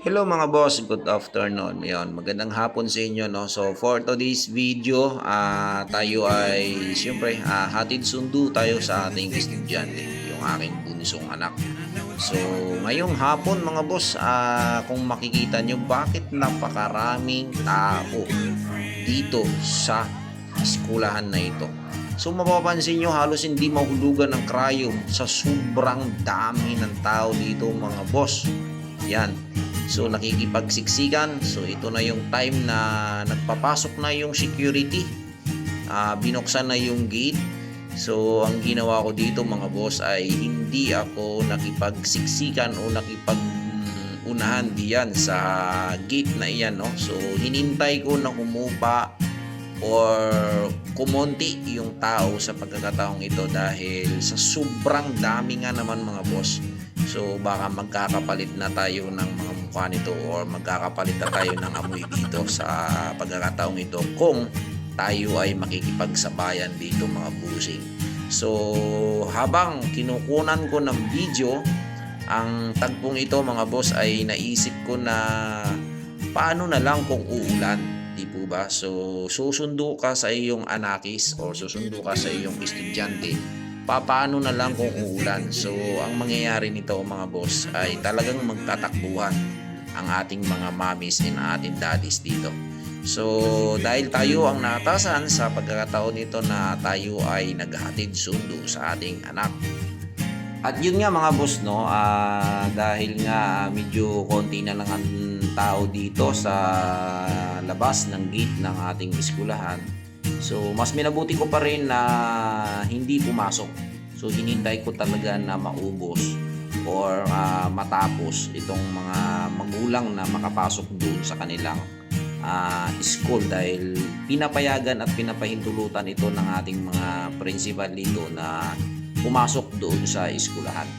Hello mga boss, good afternoon. Yon, magandang hapon sa inyo no. So for today's video, tayo ay siyempre hatid sundo tayo sa ating estudyante, yung aking bunsong anak. So ngayong hapon mga boss, kung makikita nyo bakit napakaraming tao dito sa eskwelahan na ito. So mapapansin nyo halos hindi mahulugan ng krayom sa sobrang dami ng tao dito mga boss. Yan. So nakikipagsiksikan. So ito na yung time na nagpapasok na yung security. Binuksan na yung gate. So ang ginawa ko dito mga boss ay hindi ako nakipagsiksikan o nakipagunahan diyan sa gate na iyan, no. So hinintay ko na humupa or kumonti yung tao sa pagkakataong ito dahil sa sobrang dami nga naman mga boss. So baka magkakapalit na tayo ng mga mukha nito or magkakapalit na tayo ng amoy dito sa pagkakataong ito kung tayo ay makikipagsabayan dito mga busing. So habang kinukunan ko ng video ang tagpong ito mga boss ay naisip ko na paano na lang kung uulan, di po ba? So susundo ka sa iyong anakis or susundo ka sa iyong estudyante, paano na lang kung uulan. So ang mangyayari nito mga boss ay talagang magtatakbuhan ang ating mga mommies and ating daddies dito. So dahil tayo ang naatasan sa pagkakataon nito na tayo ay naghatid sundo sa ating anak. At yun nga mga boss no, dahil nga medyo konti na lang ang tao dito sa labas ng gate ng ating eskwelahan. So mas minabuti ko pa rin na hindi pumasok. So hinintay ko talaga na maubos or matapos itong mga magulang na makapasok doon sa kanilang school dahil pinapayagan at pinapahintulutan ito ng ating mga principal dito na pumasok doon sa eskwelahan.